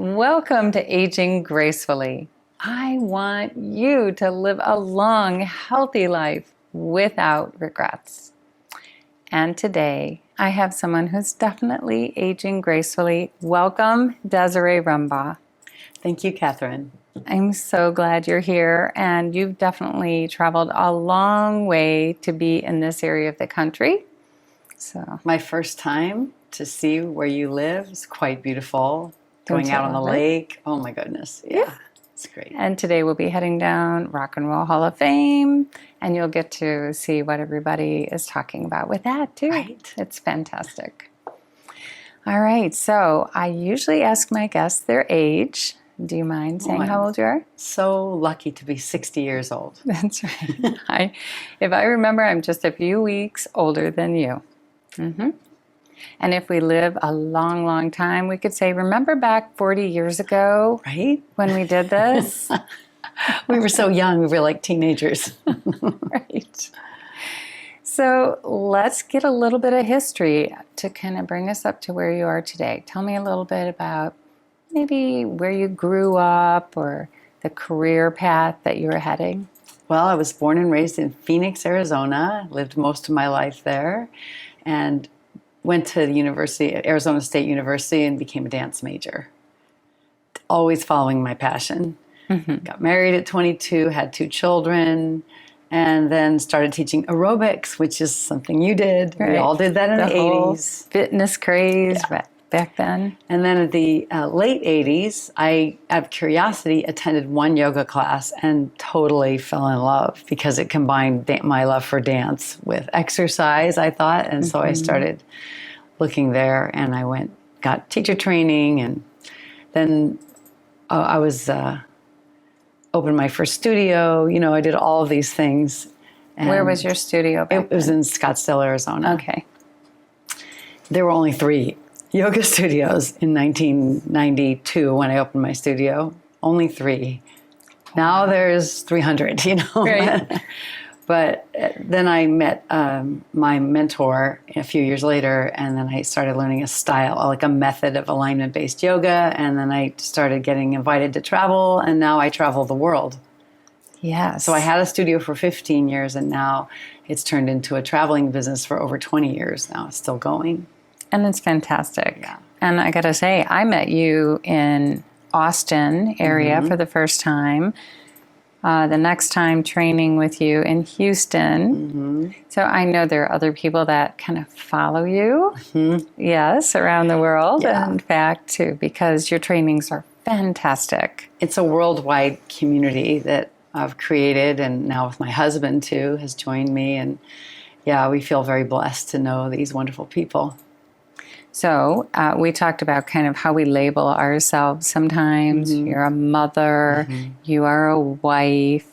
Welcome to Aging Gracefully. I want you to live a long, healthy life without regrets. And today, I have someone who's definitely aging gracefully. Welcome, Desiree Rumbaugh. Thank you, Kathryn. I'm so glad you're here, and you've definitely traveled a long way to be in this area of the country. So, my first time to see where you live is quite beautiful. Going out on the lake. Oh my goodness. Yeah, it's great. And today we'll be heading down Rock and Roll Hall of Fame, and you'll get to see what everybody is talking about with that too. Right. It's fantastic. All right, so I usually ask my guests their age. Do you mind saying how old you are? So lucky to be 60 years old. That's right. If I remember, I'm just a few weeks older than you. Mm-hmm. And if we live a long, long time, we could say, remember back 40 years ago, right, when we did this? We were so young, we were like teenagers. Right. So let's get a little bit of history to kind of bring us up to where you are today. Tell me a little bit about maybe where you grew up or the career path that you were heading. Well, I was born and raised in Phoenix, Arizona, lived most of my life there, and went to the university at Arizona State University and became a dance major. Always following my passion. Mm-hmm. Got married at 22, had 2 children, and then started teaching aerobics, which is something you did. Right. We all did that in the 80s. Fitness craze back then. And then in the late 80s, I, out of curiosity, attended one yoga class and totally fell in love because it combined my love for dance with exercise, I thought. And so I started looking there, and I got teacher training, and then I was opened my first studio. You know, I did all of these things. And where was your studio back It was in Scottsdale, Arizona. Okay. There were only 3 yoga studios in 1992 when I opened my studio. Only 3. Now there's 300, you know. Right. But then I met my mentor a few years later, and then I started learning a style, like a method of alignment-based yoga, and then I started getting invited to travel, and now I travel the world. Yes. So I had a studio for 15 years, and now it's turned into a traveling business for over 20 years now. It's still going. And it's fantastic. Yeah. And I got to say, I met you in Austin area for the first time. The next time training with you in Houston. So I know there are other people that kind of follow you. Yes, around the world. Yeah. In fact, too, because your trainings are fantastic. It's a worldwide community that I've created, and now with my husband too has joined me, and yeah, we feel very blessed to know these wonderful people. So we talked about kind of how we label ourselves sometimes. You're a mother, you are a wife,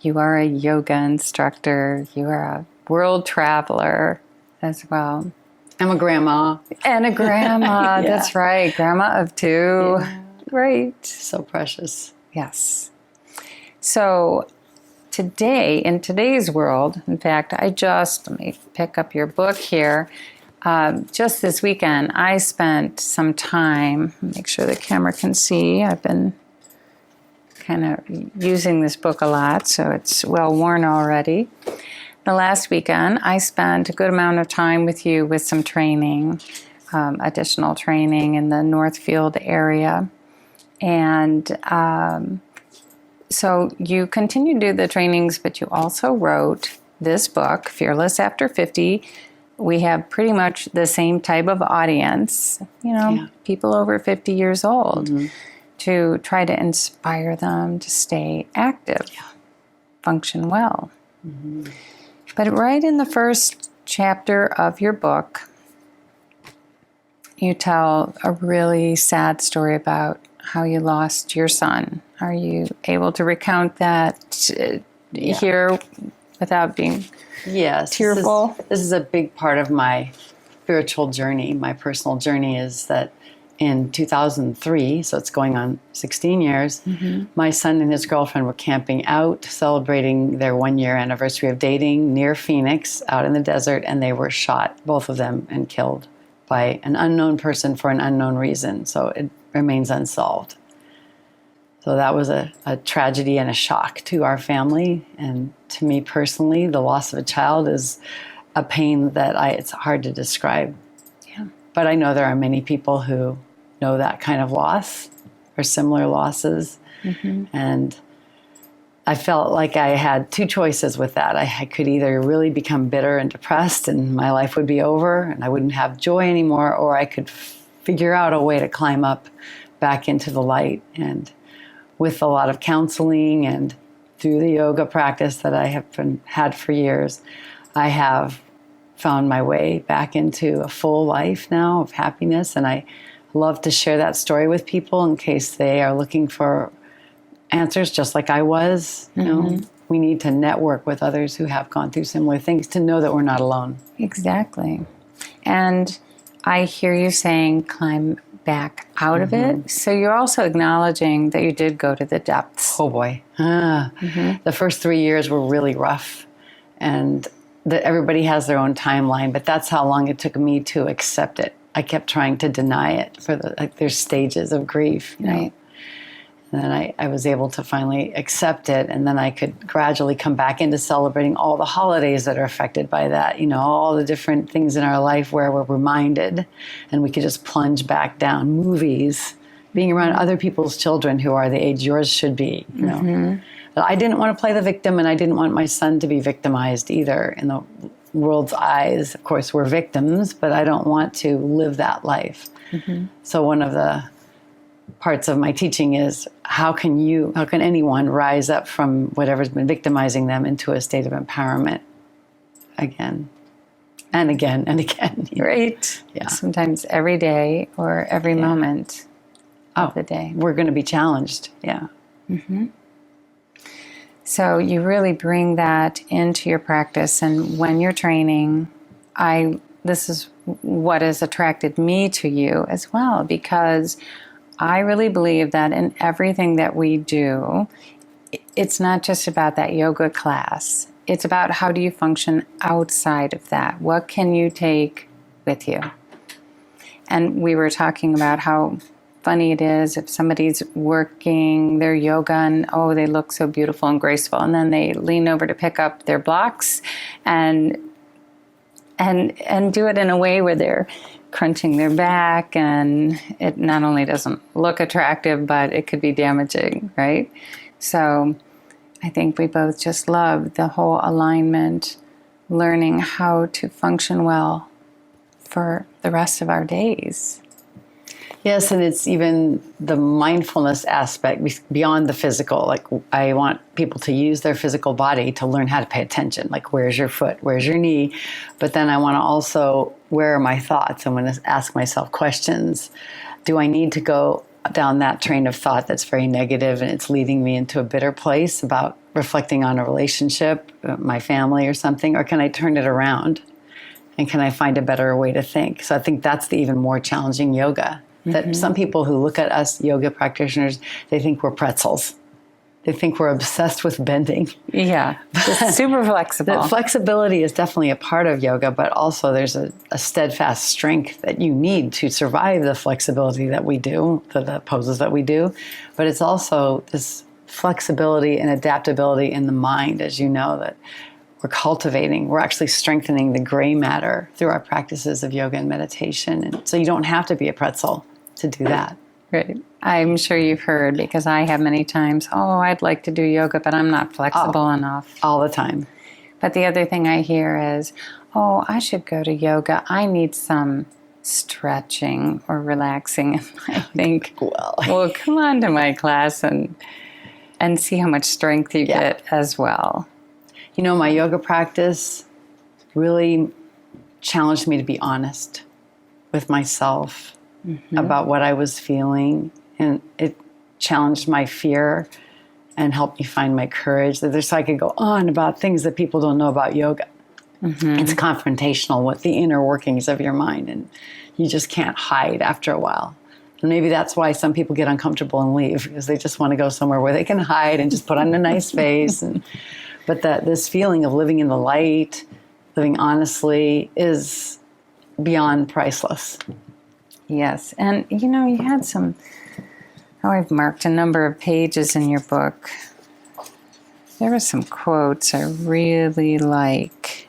you are a yoga instructor, you are a world traveler as well. I'm a grandma. And a grandma, Yeah. That's right, grandma of 2. Yeah. Right. So precious. Yes. So today, in today's world, in fact, let me pick up your book here. Just this weekend, I spent some time, make sure the camera can see, I've been kind of using this book a lot, so it's well worn already. The last weekend, I spent a good amount of time with you with some training, additional training in the Northfield area. And so you continue to do the trainings, but you also wrote this book, Fearless After 50. We have pretty much the same type of audience, people over 50 years old, to try to inspire them to stay active, function well. But right in the first chapter of your book, you tell a really sad story about how you lost your son. Are you able to recount that here without being tearful? This is a big part of my spiritual journey. My personal journey is that in 2003, so it's going on 16 years, my son and his girlfriend were camping out, celebrating their 1-year anniversary of dating near Phoenix, out in the desert, and they were shot, both of them, and killed by an unknown person for an unknown reason. So it remains unsolved. So that was a tragedy and a shock to our family. And to me personally, the loss of a child is a pain that it's hard to describe. Yeah. But I know there are many people who know that kind of loss or similar losses. Mm-hmm. And I felt like I had two choices with that. I could either really become bitter and depressed and my life would be over and I wouldn't have joy anymore, or I could figure out a way to climb up back into the light. And with a lot of counseling and through the yoga practice that I have had for years, I have found my way back into a full life now of happiness. And I love to share that story with people in case they are looking for answers just like I was. You know, we need to network with others who have gone through similar things to know that we're not alone. Exactly. And I hear you saying climb back out of it. So you're also acknowledging that you did go to the depths. Oh boy. The first 3 years were really rough. And that everybody has their own timeline, but that's how long it took me to accept it. I kept trying to deny it for there's stages of grief. You know? And then I was able to finally accept it, and then I could gradually come back into celebrating all the holidays that are affected by that, you know, all the different things in our life where we're reminded, and we could just plunge back down. Movies, being around other people's children who are the age yours should be, you know. But I didn't want to play the victim, and I didn't want my son to be victimized either. In the world's eyes, of course, we're victims, but I don't want to live that life. So one of the parts of my teaching is how can anyone rise up from whatever's been victimizing them into a state of empowerment again and again and again. Right. Yeah. Sometimes every day or every moment of the day. We're going to be challenged. Yeah. So you really bring that into your practice, and when you're training, this is what has attracted me to you as well, because I really believe that in everything that we do, it's not just about that yoga class. It's about how do you function outside of that? What can you take with you? And we were talking about how funny it is if somebody's working their yoga and, oh, they look so beautiful and graceful, and then they lean over to pick up their blocks and do it in a way where they're crunching their back, and it not only doesn't look attractive, but it could be damaging, right? So I think we both just love the whole alignment, learning how to function well for the rest of our days. Yes, and it's even the mindfulness aspect beyond the physical. Like, I want people to use their physical body to learn how to pay attention. Like, where's your foot? Where's your knee? But then I want to also, where are my thoughts? I want to ask myself questions. Do I need to go down that train of thought that's very negative and it's leading me into a bitter place about reflecting on a relationship, my family or something? Or can I turn it around? And can I find a better way to think? So I think that's the even more challenging yoga. That some people who look at us yoga practitioners, they think we're pretzels. They think we're obsessed with bending. Yeah, just super flexible. The flexibility is definitely a part of yoga, but also there's a steadfast strength that you need to survive the flexibility that we do, the poses that we do. But it's also this flexibility and adaptability in the mind, as you know, that we're cultivating. We're actually strengthening the gray matter through our practices of yoga and meditation. And so you don't have to be a pretzel to do that. Right. I'm sure you've heard, because I have many times, oh, I'd like to do yoga, but I'm not flexible enough. All the time. But the other thing I hear is, oh, I should go to yoga. I need some stretching or relaxing. And I think, well, come on to my class and see how much strength you get as well. You know, my yoga practice really challenged me to be honest with myself about what I was feeling. And it challenged my fear and helped me find my courage. So I could go on about things that people don't know about yoga. It's confrontational with the inner workings of your mind, and you just can't hide after a while. And maybe that's why some people get uncomfortable and leave, because they just want to go somewhere where they can hide and just put on a nice face. But this feeling of living in the light, living honestly, is beyond priceless. Yes. And, you know, you had some Oh, I've marked a number of pages in your book. There are some quotes I really like.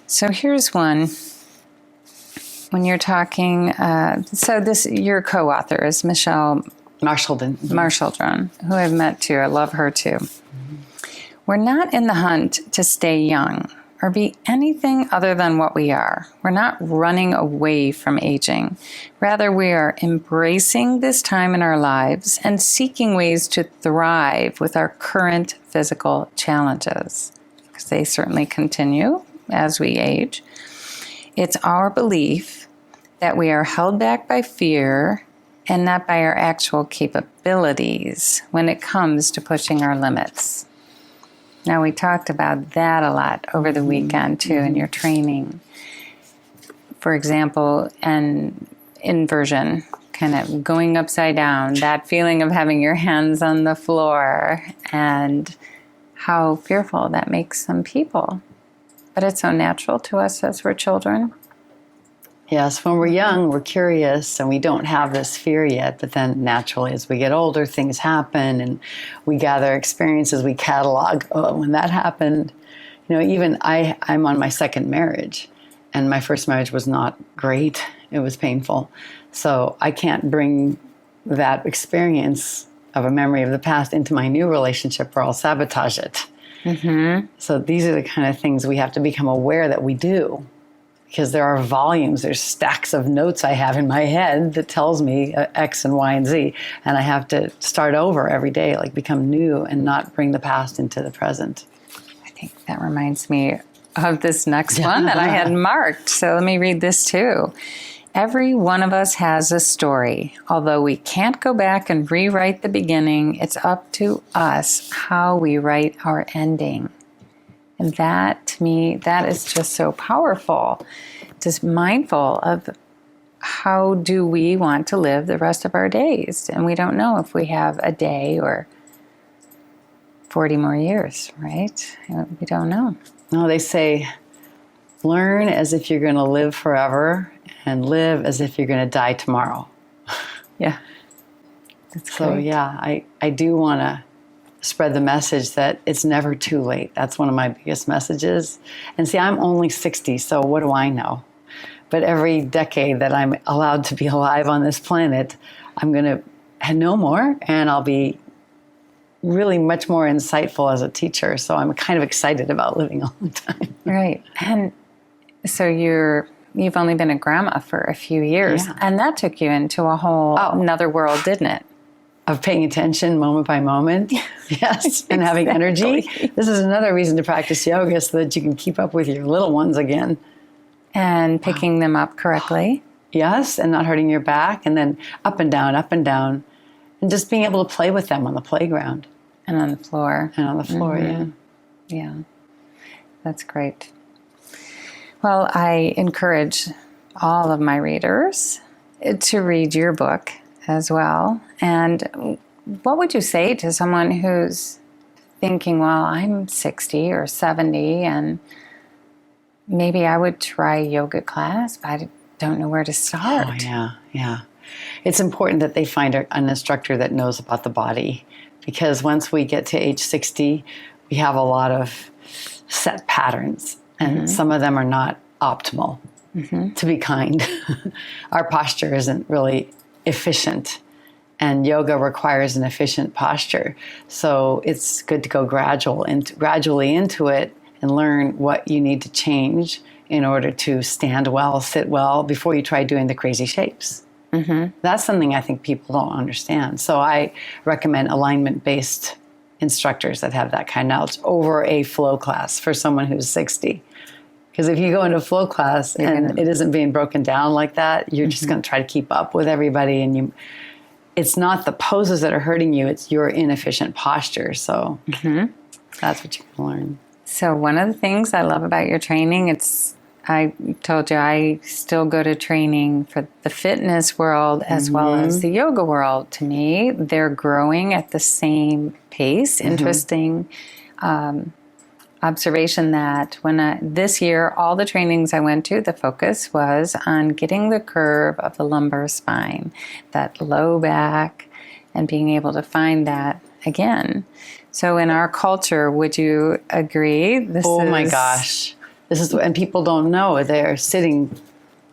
So here's one. When you're talking, your co-author is Michelle Marshaldron, who I've met too. I love her too. Mm-hmm. We're not in the hunt to stay young or be anything other than what we are. We're not running away from aging. Rather, we are embracing this time in our lives and seeking ways to thrive with our current physical challenges, because they certainly continue as we age. It's our belief that we are held back by fear and not by our actual capabilities when it comes to pushing our limits. Now, we talked about that a lot over the weekend, too, in your training. For example, an inversion, kind of going upside down, that feeling of having your hands on the floor, and how fearful that makes some people. But it's so natural to us as we're children. Yes, when we're young, we're curious and we don't have this fear yet. But then naturally, as we get older, things happen and we gather experiences, we catalog, oh, when that happened. You know, even I'm on my second marriage, and my first marriage was not great. It was painful. So I can't bring that experience of a memory of the past into my new relationship, or I'll sabotage it. Mm-hmm. So these are the kind of things we have to become aware that we do. Because there are volumes, there's stacks of notes I have in my head that tells me X and Y and Z. And I have to start over every day, like become new and not bring the past into the present. I think that reminds me of this next one that I had marked. So let me read this too. Every one of us has a story. Although we can't go back and rewrite the beginning, it's up to us how we write our ending. And that, to me, that is just so powerful. Just mindful of how do we want to live the rest of our days. And we don't know if we have a day or 40 more years, right? We don't know. No, they say, learn as if you're going to live forever and live as if you're going to die tomorrow. Yeah. That's so, great. Yeah, I do want to spread the message that it's never too late. That's one of my biggest messages. And see, I'm only 60, so what do I know? But every decade that I'm allowed to be alive on this planet, I'm going to know more, and I'll be really much more insightful as a teacher. So I'm kind of excited about living a long time. Right. And so you've only been a grandma for a few years, and that took you into a whole another world, didn't it? Of paying attention moment by moment, yes, and having energy. This is another reason to practice yoga, so that you can keep up with your little ones again. And picking them up correctly. Yes, and not hurting your back, and then up and down, and just being able to play with them on the playground. And on the floor. Mm-hmm. Yeah. That's great. Well, I encourage all of my readers to read your book as well. And what would you say to someone who's thinking, well, I'm 60 or 70 and maybe I would try a yoga class, but I don't know where to start. Oh, yeah. It's important that they find an instructor that knows about the body, because once we get to age 60, we have a lot of set patterns, and some of them are not optimal, to be kind. Our posture isn't really efficient, and yoga requires an efficient posture. So it's good to go gradually into it and learn what you need to change in order to stand well, sit well, before you try doing the crazy shapes. That's something I think people don't understand. So I recommend alignment-based instructors that have that kind of knowledge over a flow class for someone who's 60. Because if you go into a flow class and it isn't being broken down like that, you're just going to try to keep up with everybody, and it's not the poses that are hurting you, it's your inefficient posture. So that's what you can learn. So one of the things I love about your training, I told you I still go to training for the fitness world as well as the yoga world. To me, they're growing at the same pace. Interesting observation that this year, all the trainings I went to, the focus was on getting the curve of the lumbar spine, that low back, and being able to find that again. So in our culture, would you agree? Oh my gosh. And people don't know, they're sitting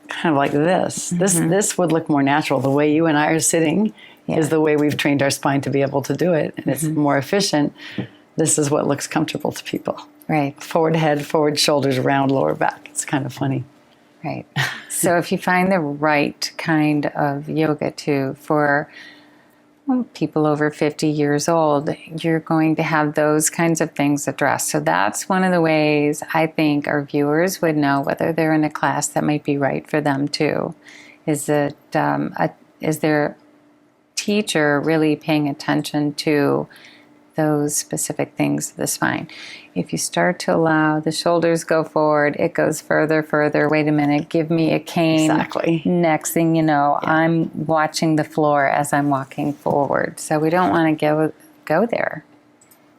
kind of like this. This would look more natural. The way you and I are sitting is the way we've trained our spine to be able to do it. And it's more efficient. This is what looks comfortable to people. Right. Forward head, forward shoulders, round lower back. It's kind of funny. Right. So if you find the right kind of yoga too for people over 50 years old, you're going to have those kinds of things addressed. So that's one of the ways I think our viewers would know whether they're in a class that might be right for them too. Is that is their teacher really paying attention to those specific things of the spine? If you start to allow the shoulders go forward, it goes further. Wait a minute, give me a cane. Exactly. Next thing you know, I'm watching the floor as I'm walking forward. So we don't want to go there.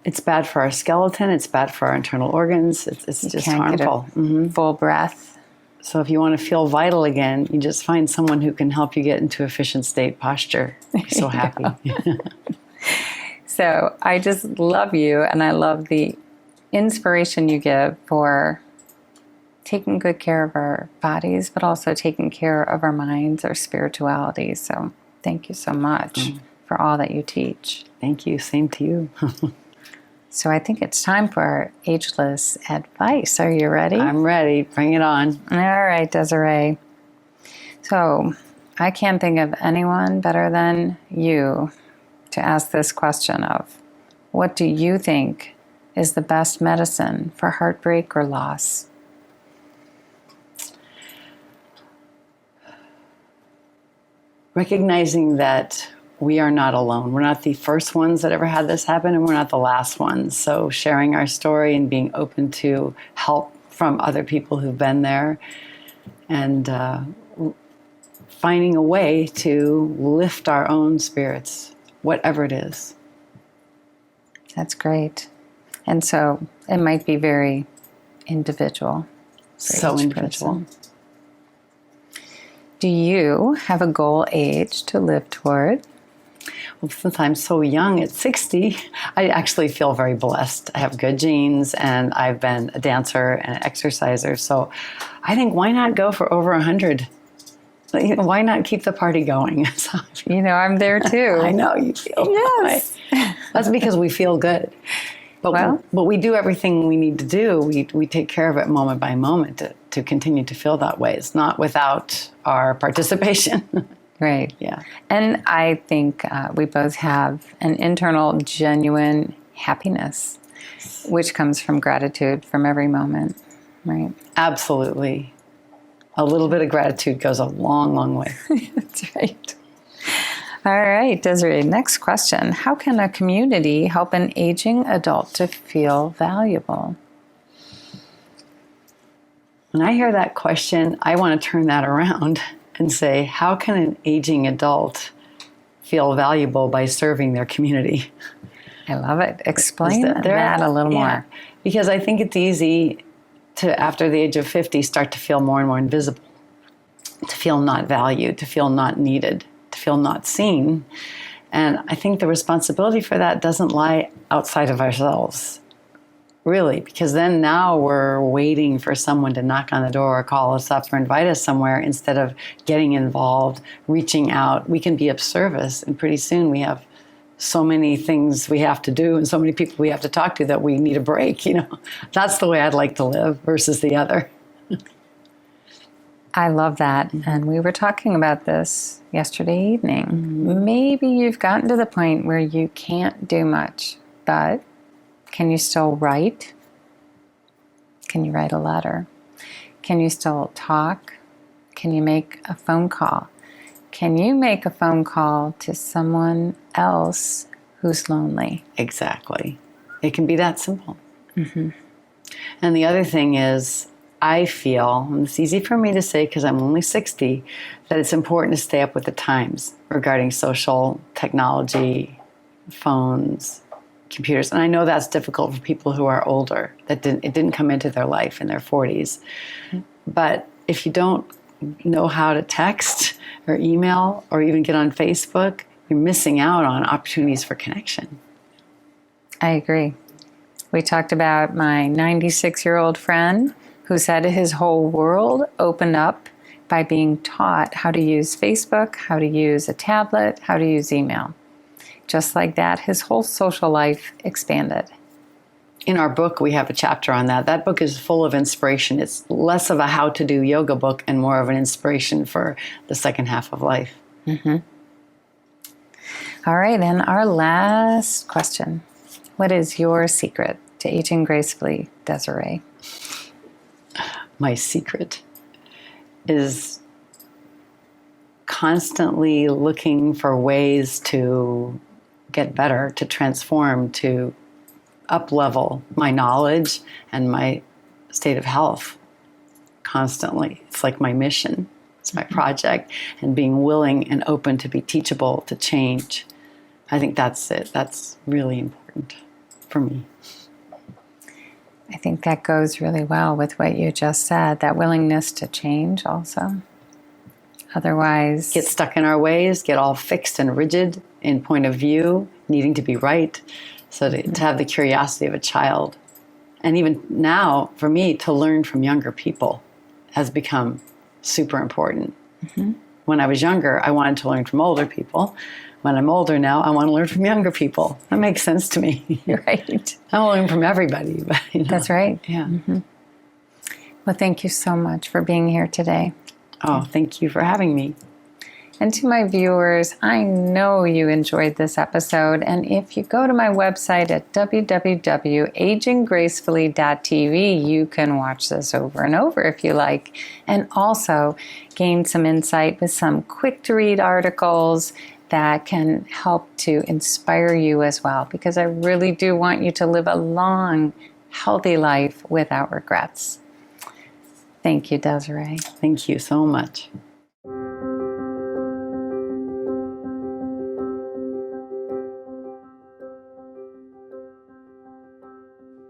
It's bad for our skeleton. It's bad for our internal organs. It's just harmful. Full breath. So if you want to feel vital again, you just find someone who can help you get into efficient state posture. You're so happy. So I just love you, and I love the inspiration you give for taking good care of our bodies, but also taking care of our minds, our spirituality. So thank you so much for all that you teach. Thank you. Same to you. So I think it's time for our ageless advice. Are you ready? I'm ready. Bring it on. All right, Desiree. So I can't think of anyone better than you to ask this question of, what do you think is the best medicine for heartbreak or loss? Recognizing that we are not alone. We're not the first ones that ever had this happen, and we're not the last ones. So sharing our story and being open to help from other people who've been there, and finding a way to lift our own spirits, whatever it is. That's great. And so it might be very individual. So individual. Person. Do you have a goal age to live toward? Well, since I'm so young at 60, I actually feel very blessed. I have good genes, and I've been a dancer and an exerciser. So I think, why not go for over 100? Why not keep the party going? I'm there too. I know you feel. Yes. That's because we feel good. But we do everything we need to do. We take care of it moment by moment to continue to feel that way. It's not without our participation. Right. Yeah. And I think we both have an internal, genuine happiness, which comes from gratitude from every moment, right? Absolutely. A little bit of gratitude goes a long, long way. That's right. All right, Desiree, next question. How can a community help an aging adult to feel valuable? When I hear that question, I want to turn that around and say, how can an aging adult feel valuable by serving their community? I love it. Explain that a little more. Because I think it's easy to, after the age of 50, start to feel more and more invisible, to feel not valued, to feel not needed, to feel not seen. And I think the responsibility for that doesn't lie outside of ourselves, really, because then now we're waiting for someone to knock on the door or call us up or invite us somewhere instead of getting involved, reaching out. We can be of service, and pretty soon we have so many things we have to do and so many people we have to talk to that we need a break. That's the way I'd like to live versus the other. I love that. And we were talking about this yesterday evening. Maybe you've gotten to the point where you can't do much, but can you still write? Can you write a letter? Can you still talk? Can you make a phone call? Can you make a phone call to someone else who's lonely? Exactly. It can be that simple. And the other thing is, I feel, and it's easy for me to say because I'm only 60, that it's important to stay up with the times regarding social technology, phones, computers. And I know that's difficult for people who are older, it didn't come into their life in their 40s. But if you don't know how to text or email or even get on Facebook, you're missing out on opportunities for connection. I agree. We talked about my 96-year-old friend who said his whole world opened up by being taught how to use Facebook, how to use a tablet, how to use email. Just like that, his whole social life expanded. In our book, we have a chapter on that. That book is full of inspiration. It's less of a how-to-do yoga book and more of an inspiration for the second half of life. Mm-hmm. All right, and our last question. What is your secret to aging gracefully, Desiree? My secret is constantly looking for ways to get better, to transform, to up-level my knowledge and my state of health constantly. It's like my mission. It's my project. And being willing and open to be teachable, to change. I think that's it. That's really important for me. I think that goes really well with what you just said, that willingness to change also. Otherwise, get stuck in our ways, get all fixed and rigid in point of view, needing to be right. So to have the curiosity of a child. And even now, for me, to learn from younger people has become super important. Mm-hmm. When I was younger, I wanted to learn from older people. When I'm older now, I want to learn from younger people. That makes sense to me. Right. I want to learn from everybody. But, That's right. Yeah. Mm-hmm. Well, thank you so much for being here today. Oh, thank you for having me. And to my viewers, I know you enjoyed this episode. And if you go to my website at www.aginggracefully.tv, you can watch this over and over if you like. And also gain some insight with some quick-to-read articles that can help to inspire you as well. Because I really do want you to live a long, healthy life without regrets. Thank you, Desiree. Thank you so much.